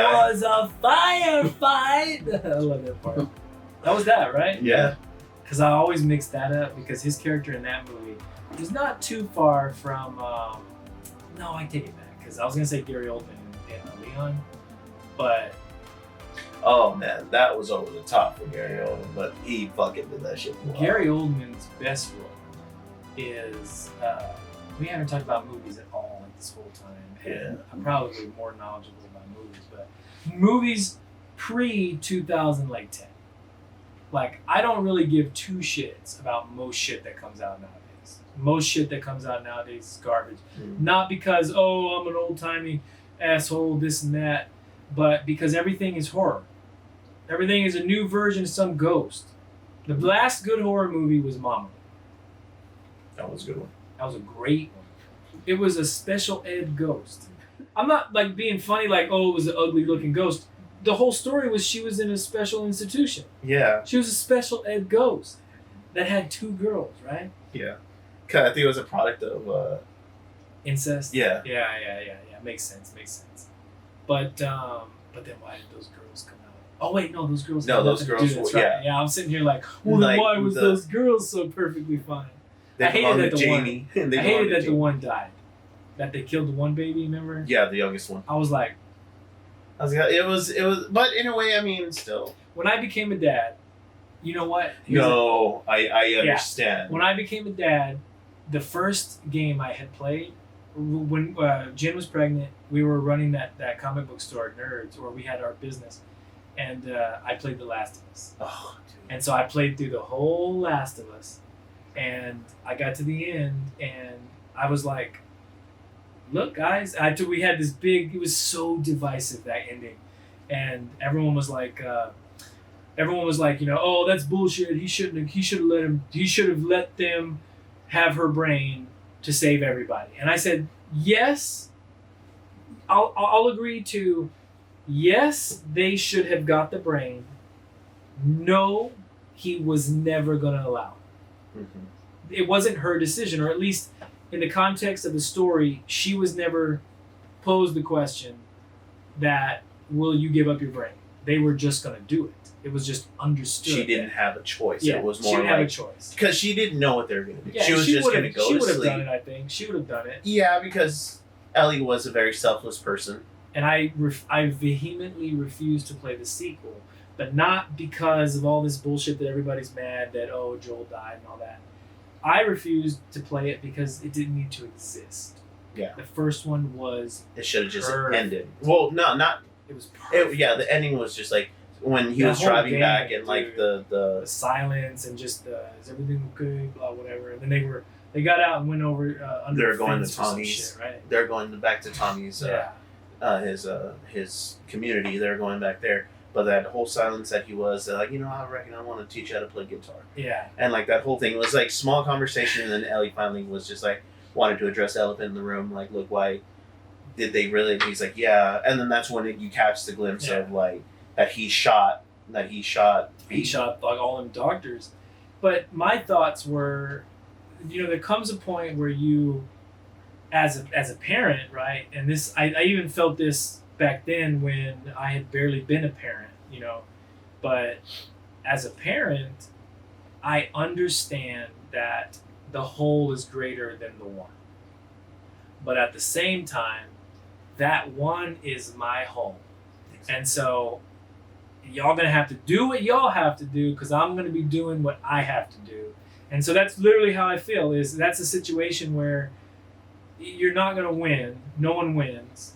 was a firefight. I love that part. That was that, right? Yeah. Because I always mix that up because his character in that movie is not too far from. No, I take it back because I was gonna say Gary Oldman in Leon, but Oh man, that was over the top for Gary Oldman, but he fucking did that shit. Well. Gary Oldman's best role is. We haven't talked about movies at all like this whole time. And I'm probably more knowledgeable about movies, but movies pre 2010. Like I don't really give two shits about most shit that comes out nowadays. Most shit that comes out nowadays is garbage. Not because I'm an old timey asshole, this and that, but because everything is horror. Everything is a new version of some ghost. The last good horror movie was Mama. That was a good one. That was a great one. It was a special ed ghost. I'm not like being funny like, it was an ugly looking ghost. The whole story was she was in a special institution. Yeah. She was a special ed ghost that had two girls, right? Yeah. Cause I think it was a product of incest. Yeah. Yeah. Makes sense. But then why did those girls come out? Oh wait, no, those girls. No, those girls. Right. Yeah. Yeah, I'm sitting here like, well, then why was those girls so perfectly fine? I hated that the one died. That they killed the one baby. Remember? Yeah, the youngest one. I was like, it was, but in a way, I mean, still. When I became a dad, you know what? I understand. When I became a dad, the first game I had played, when Jen was pregnant, we were running that comic book store, Nerds, where we had our business, and I played The Last of Us. Oh, dude. And so I played through the whole Last of Us, and I got to the end, and I was like, look, guys, we had this big, it was so divisive, that ending. And everyone was like, that's bullshit. He should have let them have her brain to save everybody. And I said, yes, I'll agree to, yes, they should have got the brain. No, he was never going to allow it. Mm-hmm. It wasn't her decision, or at least in the context of the story, she was never posed the question that, will you give up your brain? They were just going to do it. It was just understood. She didn't have a choice. Yeah, it was more she didn't have a choice. Because she didn't know what they were going to do. Yeah, she was just going to go to sleep. She would have done it, I think. She would have done it. Yeah, because Ellie was a very selfless person. And I vehemently refused to play the sequel, but not because of all this bullshit that everybody's mad that, Joel died and all that. I refused to play it because it didn't need to exist. Yeah. The first one was It should have just perfect. ended. Well, no, not... It was perfect. The ending was just like, when he The was whole driving game, back and like dude. the The silence and just is everything okay, blah, whatever. And then they got out and went over under They're the going fence to or some Tommy's. shit, right? They're going back to Tommy's his community. They're going back there. But that whole silence that he was, like, I reckon I want to teach you how to play guitar. Yeah. And like that whole thing, it was like small conversation, and then Ellie finally was just like, wanted to address the elephant in the room, like, look, why did they really? And he's like, yeah. And then that's when you catch the glimpse of like that he shot like all them doctors. But my thoughts were, there comes a point where you, as a parent, right? And this, I even felt this back then when I had barely been a parent, but as a parent, I understand that the whole is greater than the one. But at the same time, that one is my home. And so y'all gonna have to do what y'all have to do, because I'm gonna be doing what I have to do. And so that's literally how I feel, is that's a situation where you're not gonna win, no one wins,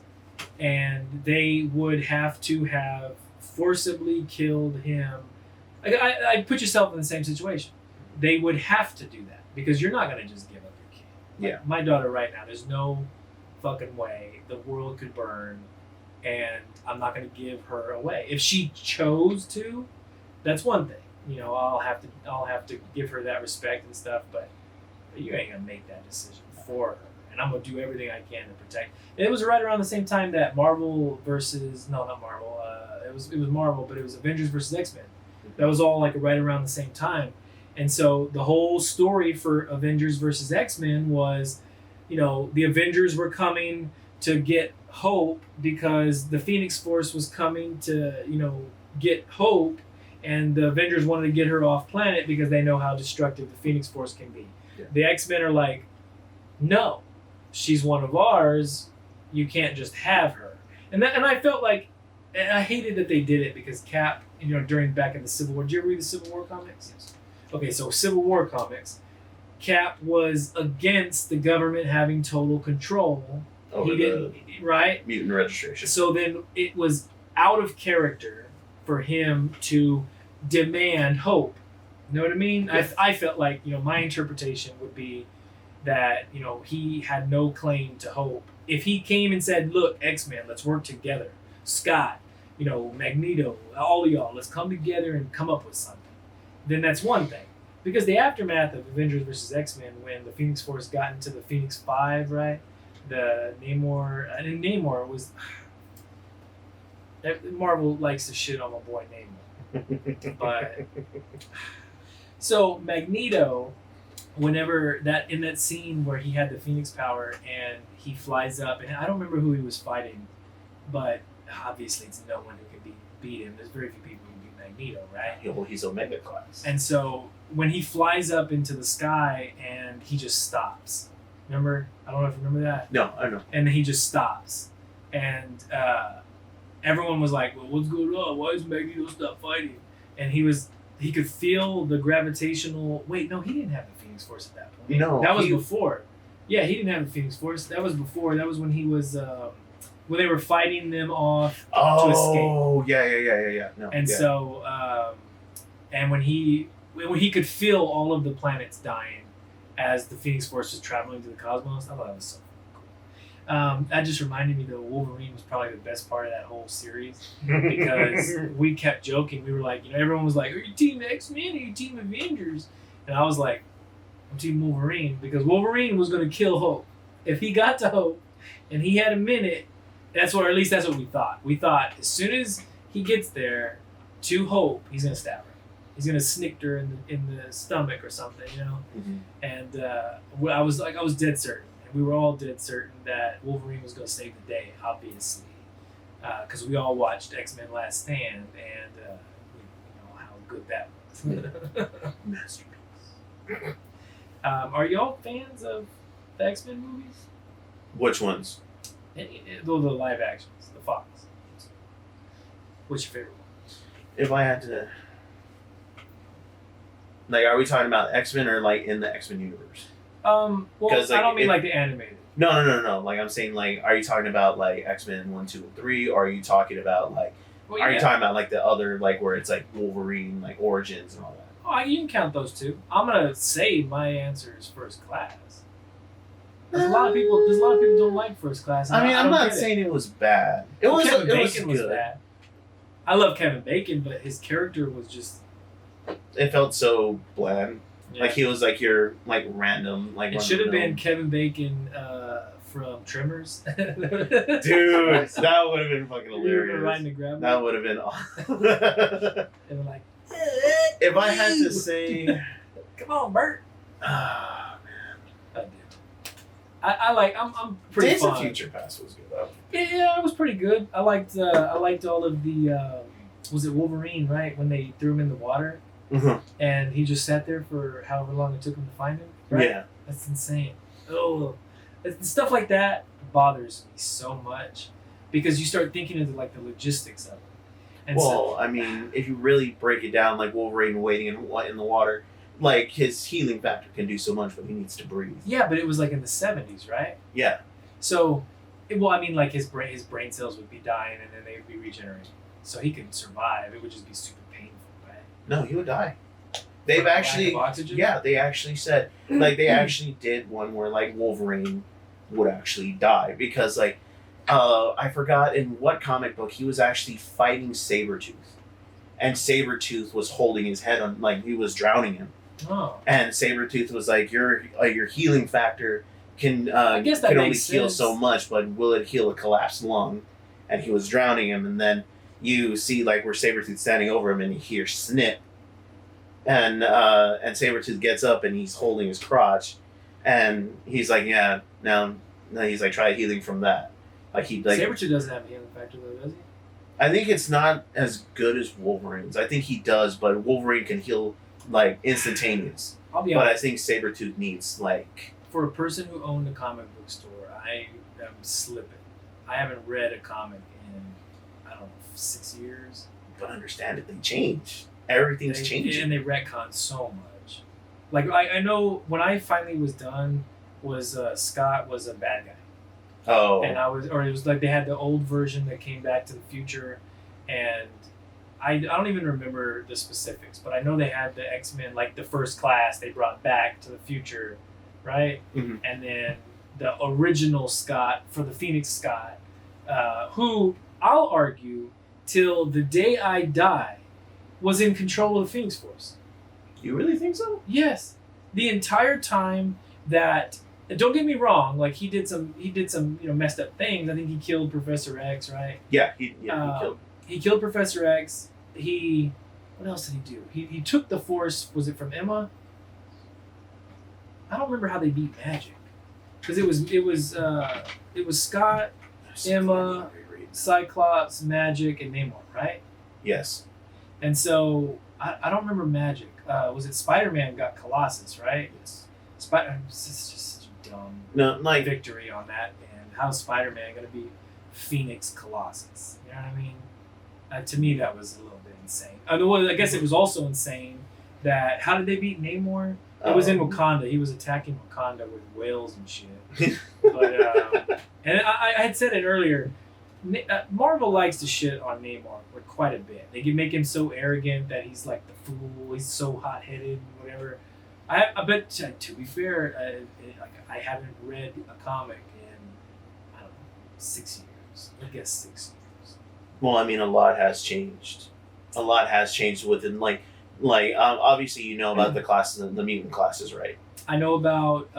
and they would have to have forcibly killed him. I put yourself in the same situation. They would have to do that, because you're not gonna just give up your kid. Yeah. My daughter right now, there's no fucking way the world could burn and I'm not going to give her away. If she chose to, that's one thing. I'll have to give her that respect and stuff, but you ain't going to make that decision for her. And I'm going to do everything I can to protect. And it was right around the same time that Marvel versus, no, not Marvel. It was Marvel, but it was Avengers versus X-Men. That was all like right around the same time. And so the whole story for Avengers versus X-Men was, the Avengers were coming to get Hope because the Phoenix Force was coming to, get Hope, and the Avengers wanted to get her off planet because they know how destructive the Phoenix Force can be. Yeah. The X-Men are like, no, she's one of ours. You can't just have her. And I felt like, and I hated that they did it because Cap, during back in the Civil War. Did you ever read the Civil War comics? Yes. Okay, so Civil War comics. Cap was against the government having total control. Over He didn't, right? mutant registration. So then it was out of character for him to demand Hope. You know what I mean? Yeah. I felt like, my interpretation would be that, he had no claim to Hope. If he came and said, look, X-Men, let's work together. Scott, Magneto, all of y'all, let's come together and come up with something. Then that's one thing. Because the aftermath of Avengers vs. X-Men, when the Phoenix Force got into the Phoenix Five, right? The Namor, and Namor was... Marvel likes to shit on my boy Namor. But... So, Magneto, whenever in that scene where he had the Phoenix power and he flies up, and I don't remember who he was fighting, but obviously it's no one who can beat him. There's very few people who can beat Magneto, right? Well, he's Omega class. And so when he flies up into the sky and he just stops. Remember? I don't know if you remember that. No, I don't know. And then he just stops. And everyone was like, well, what's going on? Why is Magneto stop fighting? And he could feel the gravitational... Wait, no, he didn't have the Phoenix Force at that point. No. That was before. Yeah, he didn't have the Phoenix Force. That was before. That was when he was... when they were fighting them off to escape. Oh, yeah. No, and yeah. so... and when he could feel all of the planets dying as the Phoenix Force was traveling through the cosmos, I thought that was so cool. That just reminded me that Wolverine was probably the best part of that whole series because we kept joking. We were like, everyone was like, are you Team X-Men or are you Team Avengers? And I was like, I'm Team Wolverine because Wolverine was going to kill Hope. If he got to Hope and he had a minute, or at least that's what we thought. We thought as soon as he gets there to Hope, he's going to stab her. He's gonna snick her in the stomach or something, Mm-hmm. And I was dead certain, and we were all dead certain that Wolverine was gonna save the day, obviously, because we all watched X-Men: Last Stand, and we know how good that was. Masterpiece. Are y'all fans of the X-Men movies? Which ones? The live actions, the Fox. What's your favorite one? If I had to... Like, are we talking about X-Men or, like, in the X-Men universe? Well, like, I don't mean like the animated. No. Like, I'm saying, like, are you talking about, like, X-Men 1, 2, and 3? Or are you talking about, like... Well, Are you talking about, like, the other, like, where it's, like, Wolverine, like, Origins and all that? Oh, you can count those two. I'm gonna say my answer is First Class. There's a lot of people don't like First Class. I mean, I'm not get saying it was bad. It was Kevin it Bacon was was good. bad. I love Kevin Bacon, but his character was just... It felt so bland. Yeah. Like, he was, like, your, like, random, like... It should have been Kevin Bacon from Tremors. Dude, that would have been fucking hilarious. Riding the grab That would have been awesome. They were like, If I had to say... come on, Bert. Ah, I do. I'm pretty Days of fond. Future Past was good, though. Yeah, it was pretty good. I liked all of the was it Wolverine, right? When they threw him in the water Mhm. and he just sat there for however long it took him to find him. Right? Yeah. That's insane. Oh, stuff like that bothers me so much because you start thinking of like the logistics of it. And Well, I mean, if you really break it down, like Wolverine wading in the water, like, his healing factor can do so much, but he needs to breathe. yeah, but it was like in the 70s, right? Yeah. So, like his brain cells would be dying and then they would be regenerating. So he could survive. It would just be super painful, right? No, he would die. They've For lack actually... of oxygen? Yeah, they actually said... Like, they actually did one where, like, Wolverine would actually die. Because, like, I forgot in what comic book he was actually fighting Sabretooth. And Sabretooth was holding his head on... Like, he was drowning him. Oh. And Sabretooth was like, your healing factor can I guess that can only makes heal sense. so much, but will it heal a collapsed lung? And he was drowning him, and then you see, like, where Sabretooth's standing over him, and you hear snip. And Sabretooth gets up, and he's holding his crotch, and he's like, yeah, now he's like, try healing from that. Like he Sabretooth doesn't have a healing factor though, does he? I think it's not as good as Wolverine's. I think he does, but Wolverine can heal like instantaneous. I'll be But honest. I think Sabretooth needs like For a person who owned a comic book store, I am slipping. I haven't read a comic in, I don't know, 6 years. but understandably change. Everything's changing. And they retcon so much. Like, I know when I finally was done, was Scott was a bad guy. Oh. And it was like they had the old version that came back to the future, and I don't even remember the specifics, but I know they had the X-Men, like the first class, they brought back to the future, right? Mhm. And then the original Scott for the Phoenix Scott, who I'll argue till the day I die was in control of the Phoenix Force. You really think so? Yes, the entire time that. Don't get me wrong. Like he did some messed up things. I think he killed Professor X, right? Yeah, he killed. He killed Professor X. What else did he do? He took the Force. Was it from Emma? I don't remember how they beat Magic, because it was Scott, Emma, Cyclops, Magic, and Namor, right? Yes. And so I don't remember Magic. Was it Spider-Man got Colossus, right? Yes. It's just such a dumb No, like victory on that. And how's Spider-Man going to be Phoenix Colossus? You know what I mean? To me, that was a little bit insane. I guess it was also insane that how did they beat Namor? It was in Wakanda. He was attacking Wakanda with whales and shit. But and I had said it earlier. Marvel likes to shit on Namor like quite a bit. They can make him so arrogant that he's like the fool. He's so hot-headed and whatever. I bet to be fair, I haven't read a comic in I don't know 6 years. I guess 6 years. Well, I mean, a lot has changed. A lot has changed within obviously you know about the classes, the mutant classes, right? I know about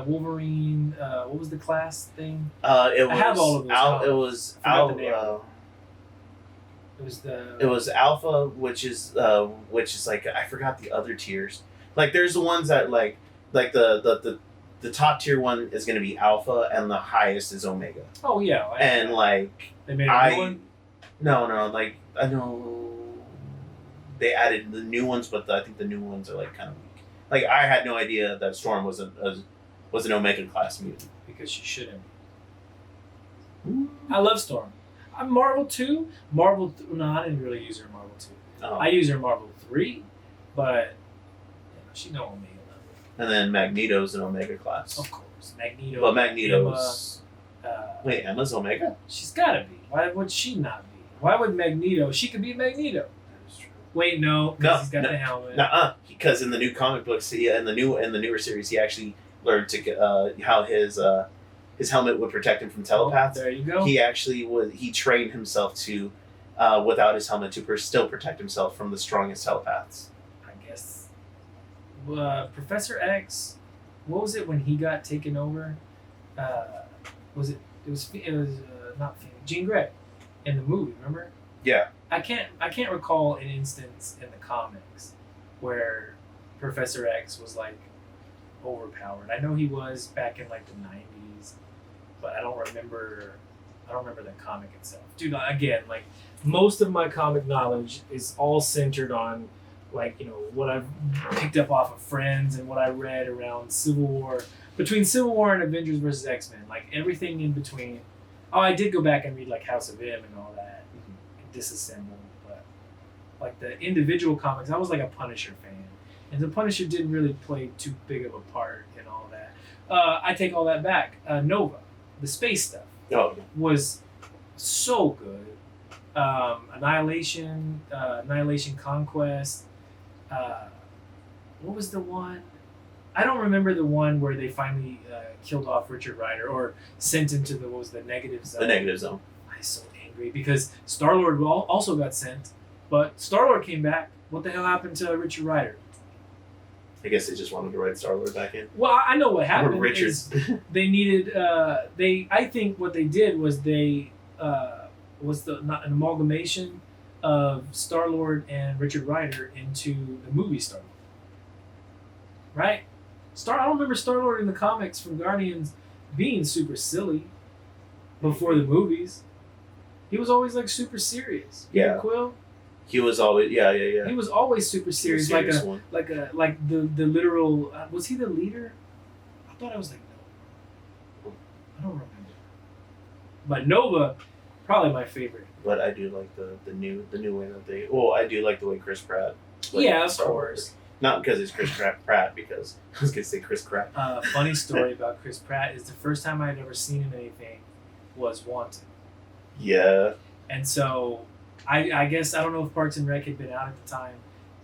Wolverine. What was the class thing? It was I have all of those comics. It was Forgot the name. It was Alpha, which is like I forgot the other tiers. Like there's the ones that like the top tier one is going to be Alpha and the highest is Omega. Oh yeah. And like they made a new one. No, like I know they added the new ones, but I think the new ones are like kind of weak. Like I had no idea that Storm was an Omega class mutant. Because she shouldn't. I love Storm. I'm Marvel 2. No, I didn't really use her in Marvel 2. Oh. I use her in Marvel 3, but she's no Omega level. And then Magneto's an Omega class. Of course. Magneto. But Magneto's... Emma, wait, Emma's Omega? She's gotta be. Why would she not be? Why would Magneto... She could be Magneto. That is true. Wait, no, because he's got the helmet. Nuh-uh. Because in the new comic books, in the newer series, he actually learned to how his helmet would protect him from telepaths. There you go. He actually he trained himself to, without his helmet, to still protect himself from the strongest telepaths. I guess. Professor X, what was it when he got taken over? Was it? It was not Phoenix. Jean Grey, in the movie. Remember? Yeah. I can't recall an instance in the comics where Professor X was like overpowered. I know he was back in like the 90s, but I don't remember the comic itself. Dude, again, like most of my comic knowledge is all centered on like, what I've picked up off of friends and what I read around Civil War, between Civil War and Avengers vs. X-Men, like everything in between. Oh, I did go back and read like House of M and all that, and Disassemble, but like the individual comics, I was like a Punisher fan, and the Punisher didn't really play too big of a part in all that. I take all that back. Nova, the space stuff, was so good. Annihilation Conquest. What was the one? I don't remember the one where they finally killed off Richard Rider or sent him to the negative zone. The negative zone. I was so angry because Star-Lord also got sent, but Star-Lord came back. What the hell happened to Richard Rider? I guess they just wanted to write Star-Lord back in. Well, I know what happened. Richard. They needed. I think what they did was was an amalgamation of Star-Lord and Richard Rider into the movie Star-Lord. Right? I don't remember Star-Lord in the comics from Guardians being super silly. before the movies. He was always like super serious. Peter Yeah. Quill. He was always yeah. He was always super He was serious, serious one. like the literal. Was he the leader? I thought I was like Nova. I don't remember. But Nova, probably my favorite. But I do like the new way that they. Well, I do like the way Chris Pratt. played Yeah, of Star course. Wars. Not because it's Chris Pratt, because I was gonna say Chris Pratt. Funny story about Chris Pratt is the first time I'd ever seen him in anything was Wanted. Yeah. And so I guess I don't know if Parks and Rec had been out at the time,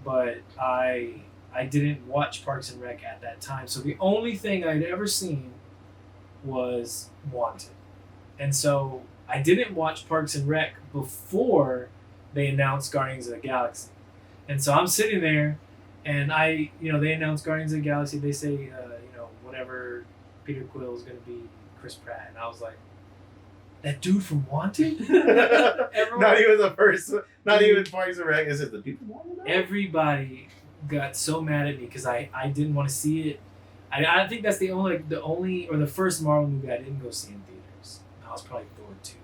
but I didn't watch Parks and Rec at that time. So the only thing I'd ever seen was Wanted. And so I didn't watch Parks and Rec before they announced Guardians of the Galaxy. And so I'm sitting there and they announced Guardians of the Galaxy. They say, whatever Peter Quill is going to be Chris Pratt. And I was like, that dude from Wanted? Everyone, Not even the first. Not even Parks and Rec. Is it the people wanted that? everybody got so mad at me because I didn't want to see it. I think that's the only or the first Marvel movie I didn't go see in theaters. I was probably Thor 2.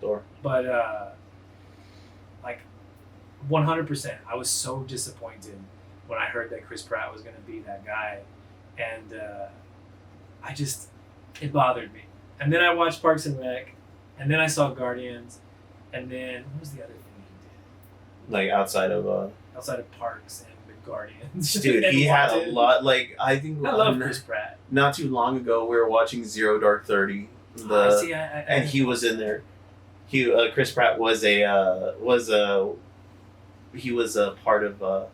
Thor. But 100%, I was so disappointed when I heard that Chris Pratt was going to be that guy, and it bothered me. And then I watched Parks and Rec, and then I saw Guardians, and then what was the other thing he Like outside of did outside of Parks and the Guardians? dude, And he had a Wanted. lot. Like I think I love Chris Pratt. not too long ago we were watching Zero Dark 30. And he was in there. Chris Pratt was a part of the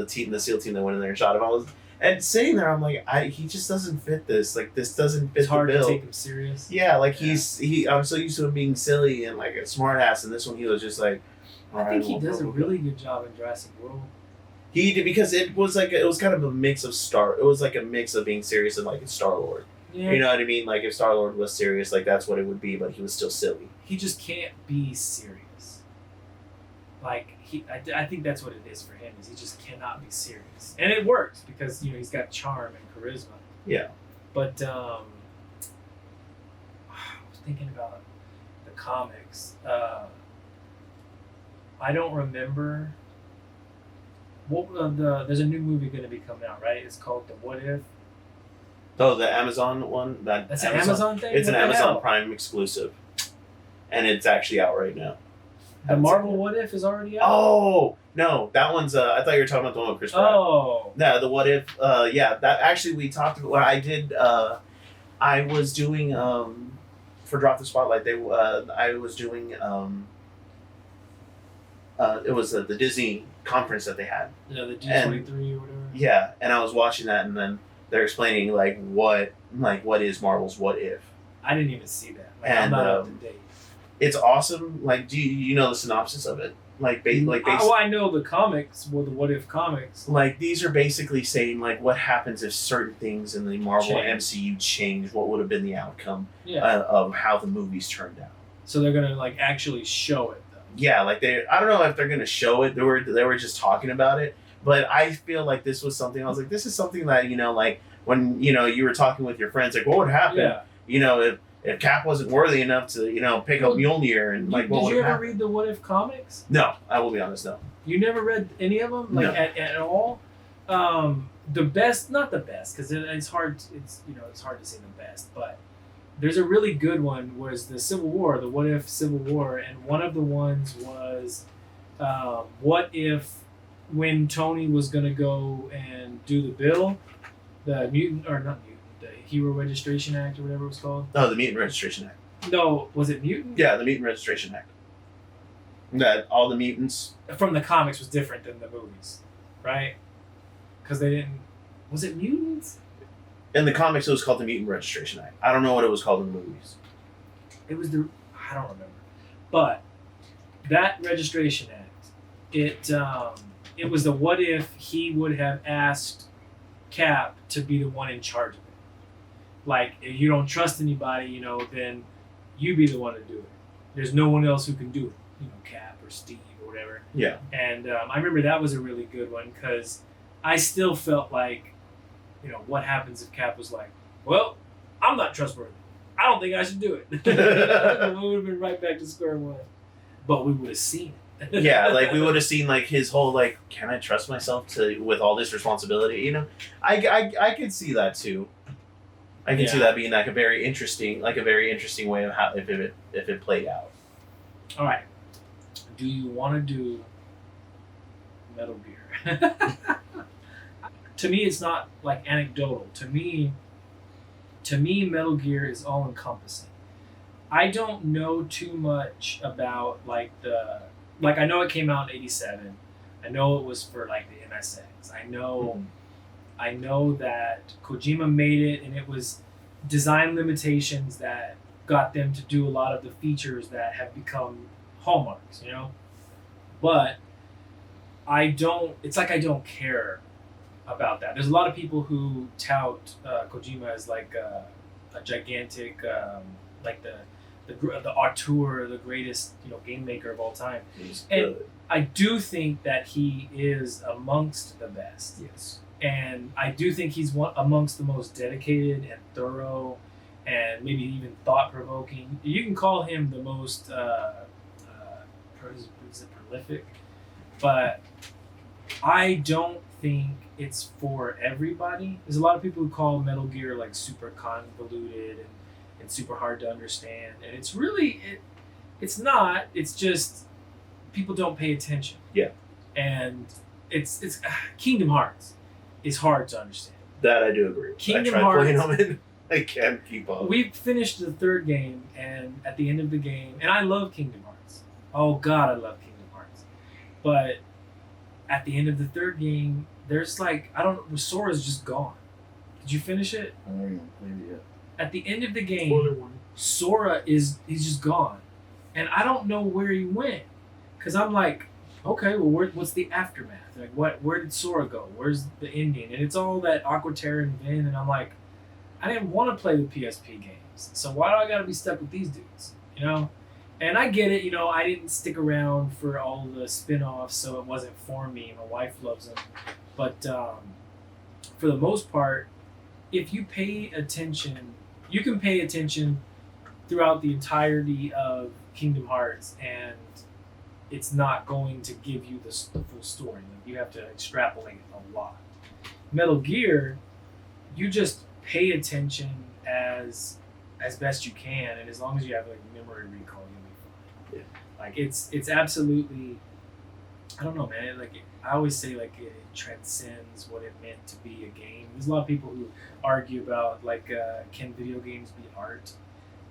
team, the SEAL team that went in there and shot him. And sitting there, I'm like, he just doesn't fit this. Like this doesn't fit It's hard the bill. to take him serious. Yeah, like I'm so used to him being silly and like a smart ass, and this one he was just like. I think he does a really good job in Jurassic World. He did because it was kind of a mix of It was like a mix of being serious and like a Star-Lord. Yeah. You know what I mean? Like if Star-Lord was serious, like that's what it would be, but he was still silly. He just can't be serious. Like I think that's what it is for him. Is he just cannot be serious, and it works because he's got charm and charisma. Yeah. But I was thinking about the comics. I don't remember. There's a new movie going to be coming out, right? It's called The What If. Oh, the Amazon one? That's an Amazon thing? It's What an the Amazon hell? Prime exclusive. And it's actually out right now. The Marvel What If is already out? Oh, no. That one's, I thought you were talking about the one with Chris Pratt. Oh. No, the What If, yeah. That actually we talked about, I did, I was doing, for Drop the Spotlight, I was doing, it was the Disney conference that they had. Yeah, the D23 or whatever. Yeah, and I was watching that, and then they're explaining what is Marvel's What If. I didn't even see that. I'm And, not up to date. It's awesome. Like, do you know the synopsis of it? I know the comics, the What If comics. Like these are basically saying like what happens if certain things in the Marvel Change. MCU change. What would have been the outcome Yeah. of how the movies turned out? So they're gonna actually show it though. Yeah, like I don't know if they're gonna show it. They were just talking about it. But I feel like this was something. I was like, this is something that like when you were talking with your friends, like what would happen? Yeah. If Cap wasn't worthy enough to pick up Mjolnir and like what Did would you ever happen? read the What If comics? No, I will be honest. No. You never read any of them, No. at all. The best, not the best, because it's hard. It's hard to say the best, but there's a really good one. Was the Civil War, the What If Civil War, and one of the ones was, what if when Tony was gonna go and do the bill, the mutant or not mutant, the Hero Registration Act or whatever it was called. Oh, the Mutant Registration Act. No, was it mutant? Yeah, the Mutant Registration Act. That all the mutants. From the comics was different than the movies, right? Because they didn't. Was it mutants? In the comics, it was called the Mutant Registration Act. I don't know what it was called in the movies. It was I don't remember, but that Registration Act, it was the what if he would have asked Cap to be the one in charge of it. Like if you don't trust anybody, then you be the one to do it. There's no one else who can do it. Cap or Steve or whatever. Yeah. And I remember that was a really good one because I still felt like, what happens if Cap was like, well, I'm not trustworthy. I don't think I should do it. We would have been right back to square one. But we would have seen it. Yeah, like we would have seen like his whole like, can I trust myself to with all this responsibility? You know, I could see that too. I can see that being like a very interesting way of how if it played out. All right. Do you want to do Metal Gear? To me, it's not like anecdotal. To me, Metal Gear is all encompassing. I don't know too much about like I know it came out in '87. I know it was for like the MSX. I know that Kojima made it, and it was design limitations that got them to do a lot of the features that have become hallmarks, you know? But it's like I don't care about that. There's a lot of people who tout Kojima as like a gigantic, like the auteur, the greatest, game maker of all time. And I do think that he is amongst the best. Yes. And I do think he's amongst the most dedicated and thorough and maybe even thought-provoking. You can call him the most prolific, but I don't think it's for everybody. There's a lot of people who call Metal Gear like super convoluted and super hard to understand, and it's really it's not. It's just people don't pay attention. Yeah. And it's Kingdom Hearts is hard to understand. That I do agree with. Kingdom I tried Hearts. playing them and I can't keep up. We finished the third game, and at the end of the game, and I love Kingdom Hearts. Oh God, I love Kingdom Hearts. But at the end of the third game, there's like Sora's just gone. Did you finish it? I haven't played it yet. At the end of the game, Sora he's just gone, and I don't know where he went, because I'm like, okay, well, what's the aftermath? Like, where did Sora go? Where's the ending? And it's all that Aqua Terra and Vin, and I'm like, I didn't want to play the PSP games, so why do I gotta be stuck with these dudes? And I get it, I didn't stick around for all the spin-offs, so it wasn't for me. My wife loves them, but for the most part, if you pay attention, you can pay attention throughout the entirety of Kingdom Hearts, and it's not going to give you the full story. Like, you have to extrapolate a lot. Metal Gear, you just pay attention as best you can, and as long as you have like memory recall, you'll be fine. Yeah. Like it's absolutely, I don't know, man. Like I always say, like it transcends what it meant to be a game. There's a lot of people who argue about like can video games be art,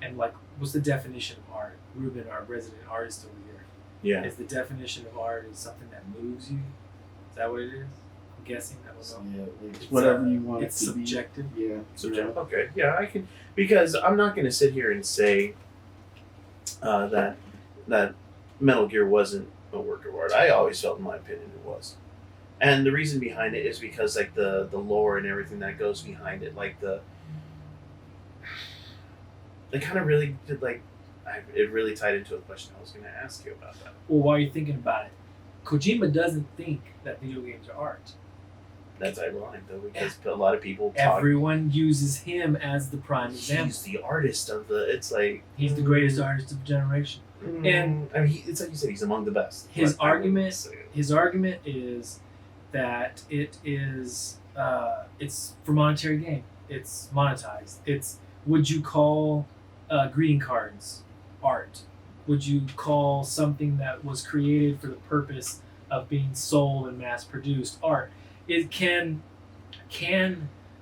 and like what's the definition of art? Ruben, our resident artist over here. Yeah. Is the definition of art is something that moves you? Is that what it is? I'm guessing. I don't know. Yeah, it's whatever you want It's it to subjective. be. Yeah. Subjective. Okay. Yeah, I can, because I'm not going to sit here and say that Metal Gear wasn't a work of art. I always felt, in my opinion, it was. And the reason behind it is because like the lore and everything that goes behind it, like it kind of really did it really tied into a question I was going to ask you about that. Well, while you're thinking about it, Kojima doesn't think that video games are art. That's ironic though, because a lot of people talk. Everyone uses him as the prime example. He's the artist of the. It's like He's the greatest artist of the generation. And I mean, it's like you said, he's among the best. His But I wouldn't argument say it. His argument is that it is it's for monetary gain. It's monetized. Would you call greeting cards art? Would you call something that was created for the purpose of being sold and mass produced art? It can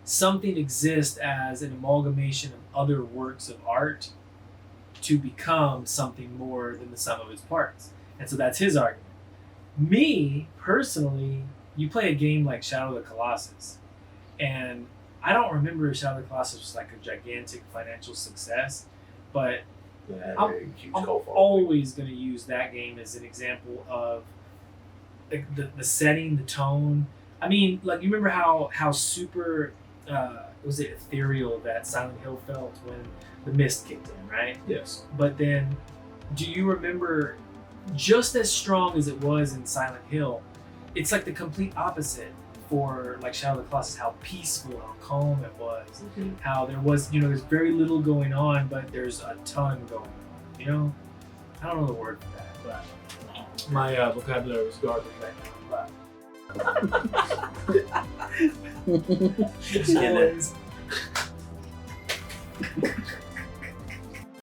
something exist as an amalgamation of other works of art to become something more than the sum of its parts? And so that's his argument. Me, personally, you play a game like Shadow of the Colossus, and I don't remember if Shadow of the Colossus was like a gigantic financial success, but Yeah, I'm- very huge I'm cult following. always going to use that game as an example of the setting, the tone. I mean, like, you remember how super was it ethereal that Silent Hill felt when the mist kicked in, right? Yes. But then, do you remember, just as strong as it was in Silent Hill, it's like the complete opposite for like Shadow of the Colossus, how peaceful, how calm it was, how there was, there's very little going on, but there's a ton going on. I don't know the word for that, but my vocabulary was garbage right now. But Just kidding. Anyways.